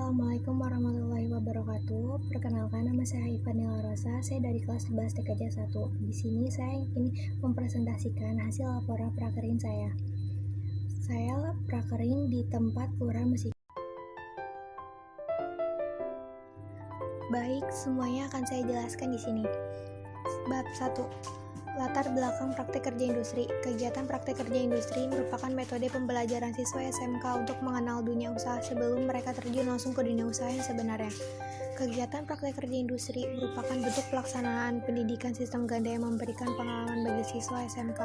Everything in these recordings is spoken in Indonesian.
Assalamualaikum warahmatullahi wabarakatuh. Perkenalkan, nama saya Ivanila Rosa. Saya dari kelas 11 TKJ 1. Di sini saya ingin mempresentasikan hasil laporan prakerin saya. Saya prakerin di tempat Kelurahan Musik. Baik, semuanya akan saya jelaskan di sini. Bab 1. Latar belakang praktek kerja industri. Kegiatan praktek kerja industri merupakan metode pembelajaran siswa SMK untuk mengenal dunia usaha sebelum mereka terjun langsung ke dunia usaha yang sebenarnya. Kegiatan praktek kerja industri merupakan bentuk pelaksanaan pendidikan sistem ganda yang memberikan pengalaman bagi siswa SMK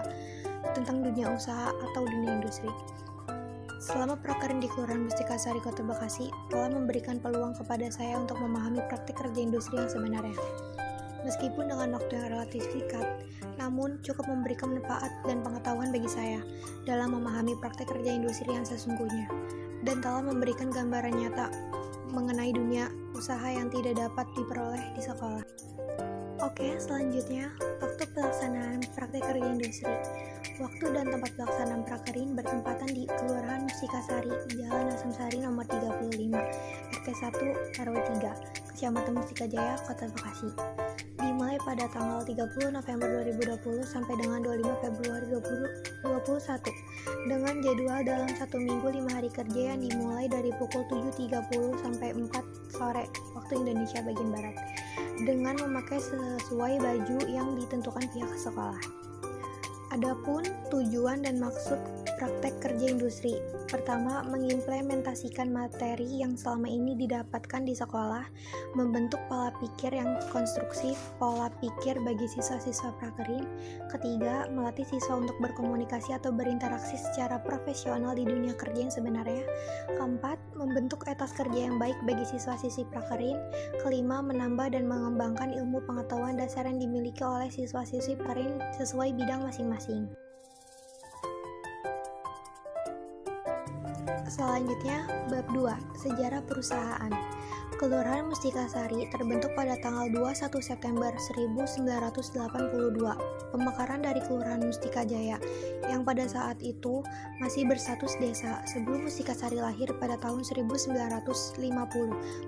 tentang dunia usaha atau dunia industri. Selama prakerin di Kelurahan Mustikasari, Kota Bekasi, telah memberikan peluang kepada saya untuk memahami praktek kerja industri yang sebenarnya. Meskipun dengan waktu yang relatif singkat, namun cukup memberikan manfaat dan pengetahuan bagi saya dalam memahami praktek kerja industri yang sesungguhnya, dan telah memberikan gambaran nyata mengenai dunia usaha yang tidak dapat diperoleh di sekolah. Oke, selanjutnya, waktu pelaksanaan praktek kerja industri. Waktu dan tempat pelaksanaan prakerin bertempatan di Kelurahan Mustikasari, Jalan Asamsari nomor 35, RT 1 RW 3, Kecamatan Mustikajaya, Kota Bekasi. Dimulai pada tanggal 30 November 2020 sampai dengan 25 Februari 2021 dengan jadwal dalam 1 minggu 5 hari kerja yang dimulai dari pukul 7.30 sampai 4 sore waktu Indonesia bagian Barat dengan memakai sesuai baju yang ditentukan pihak sekolah. Adapun tujuan dan maksud praktek kerja industri. Pertama, mengimplementasikan materi yang selama ini didapatkan di sekolah, membentuk pola pikir yang konstruksif, pola pikir bagi siswa-siswa prakerin. Ketiga, melatih siswa untuk berkomunikasi atau berinteraksi secara profesional di dunia kerja yang sebenarnya. Keempat, membentuk etos kerja yang baik bagi siswa-siswi prakerin. Kelima, menambah dan mengembangkan ilmu pengetahuan dasar yang dimiliki oleh siswa-siswi prakerin sesuai bidang masing-masing. Selanjutnya, bab 2, sejarah perusahaan. Kelurahan Mustikasari terbentuk pada tanggal 21 September 1982. Pemekaran dari Kelurahan Mustikajaya yang pada saat itu masih berstatus desa sebelum Mustikasari lahir pada tahun 1950.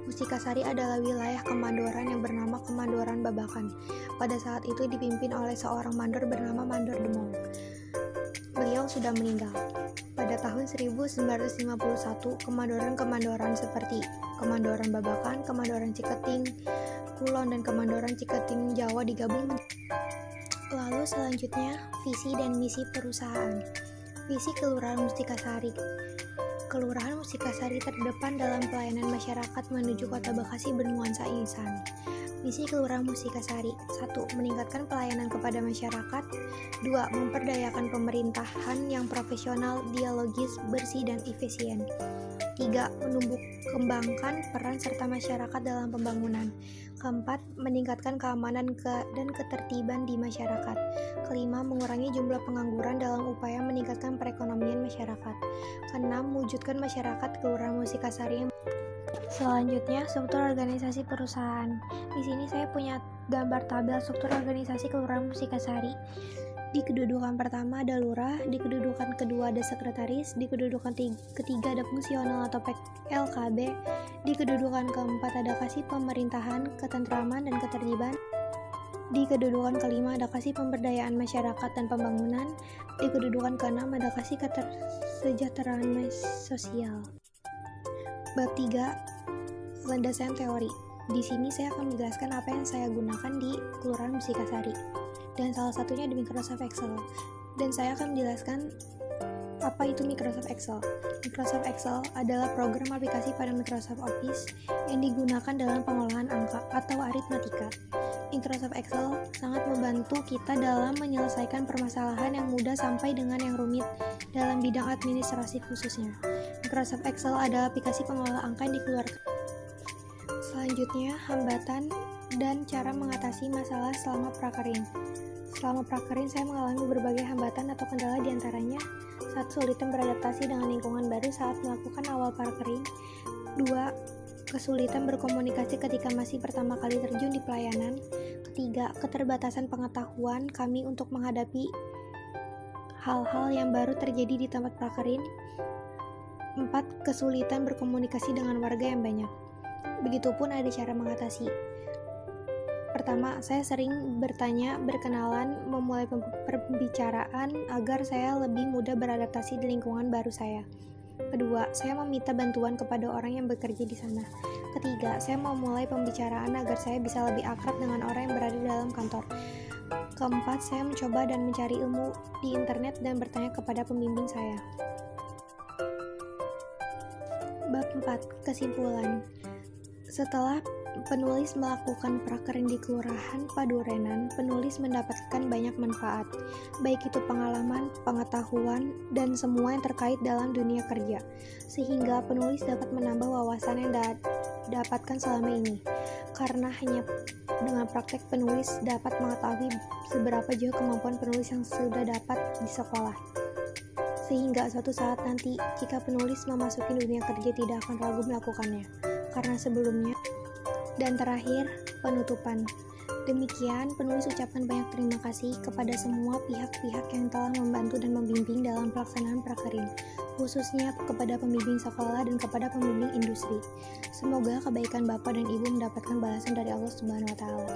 Mustikasari adalah wilayah kemandoran yang bernama Kemandoran Babakan. Pada saat itu dipimpin oleh seorang mandor bernama Mandor Demong. Beliau sudah meninggal. Pada tahun 1951, kemandoran-kemandoran seperti Kemandoran Babakan, Kemandoran Ciketing, Kulon, dan Kemandoran Ciketing Jawa digabung. Lalu selanjutnya, visi dan misi perusahaan. Visi Kelurahan Mustikasari. Kelurahan Mustikasari terdepan dalam pelayanan masyarakat menuju Kota Bekasi bernuansa insan. Misi Kelurahan Mustikasari. 1. Meningkatkan pelayanan kepada masyarakat. 2. Memperdayakan pemerintahan yang profesional, dialogis, bersih, dan efisien. 3. Menumbuh kembangkan peran serta masyarakat dalam pembangunan. Keempat, meningkatkan keamanan dan ketertiban di masyarakat. Kelima, mengurangi jumlah pengangguran dalam upaya meningkatkan perekonomian masyarakat. Keenam, mewujudkan masyarakat Kelurahan Mustikasari. Selanjutnya, struktur organisasi perusahaan. Di sini saya punya gambar tabel struktur organisasi Kelurahan Mustikasari. Di kedudukan pertama ada lurah, di kedudukan kedua ada sekretaris, di kedudukan ketiga ada fungsional atau LKB, di kedudukan keempat ada kasih pemerintahan, ketentraman, dan ketertiban, di kedudukan kelima ada kasih pemberdayaan masyarakat dan pembangunan, di kedudukan keenam ada kasih kesejahteraan sosial. Bab 3, landasan teori. Di sini saya akan menjelaskan apa yang saya gunakan di Kelurahan Mustikasari, dan salah satunya di Microsoft Excel. Dan saya akan menjelaskan apa itu Microsoft Excel. Microsoft Excel adalah program aplikasi pada Microsoft Office yang digunakan dalam pengolahan angka atau aritmatika. Microsoft Excel sangat membantu kita dalam menyelesaikan permasalahan yang mudah sampai dengan yang rumit dalam bidang administrasi khususnya. Microsoft Excel adalah aplikasi pengolah angka yang dikeluarkan. Selanjutnya, hambatan dan cara mengatasi masalah selama prakerin. Selama prakerin, saya mengalami berbagai hambatan atau kendala diantaranya: 1. Kesulitan beradaptasi dengan lingkungan baru saat melakukan awal prakerin. 2. Kesulitan berkomunikasi ketika masih pertama kali terjun di pelayanan. 3. Keterbatasan pengetahuan kami untuk menghadapi hal-hal yang baru terjadi di tempat prakerin. 4. Kesulitan berkomunikasi dengan warga yang banyak. Begitupun ada cara mengatasi. Pertama, saya sering bertanya, berkenalan, memulai pembicaraan agar saya lebih mudah beradaptasi di lingkungan baru saya. Kedua, saya meminta bantuan kepada orang yang bekerja di sana. Ketiga, saya memulai pembicaraan agar saya bisa lebih akrab dengan orang yang berada di dalam kantor. Keempat, saya mencoba dan mencari ilmu di internet dan bertanya kepada pembimbing saya. Bab 4. Kesimpulan. Setelah penulis melakukan prakerin di Kelurahan Padurenan, penulis mendapatkan banyak manfaat, baik itu pengalaman, pengetahuan, dan semua yang terkait dalam dunia kerja, sehingga penulis dapat menambah wawasan yang dapatkan selama ini. Karena hanya dengan praktek penulis dapat mengetahui seberapa jauh kemampuan penulis yang sudah dapat di sekolah. Sehingga suatu saat nanti, jika penulis memasuki dunia kerja tidak akan ragu melakukannya. Karena sebelumnya. Dan terakhir, penutupan. Demikian, penulis ucapkan banyak terima kasih kepada semua pihak-pihak yang telah membantu dan membimbing dalam pelaksanaan prakerin, khususnya kepada pembimbing sekolah dan kepada pembimbing industri. Semoga kebaikan Bapak dan Ibu mendapatkan balasan dari Allah Subhanahu wa Ta'ala.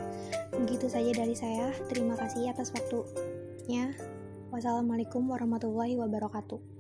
Begitu saja dari saya. Terima kasih atas waktunya. Wassalamualaikum warahmatullahi wabarakatuh.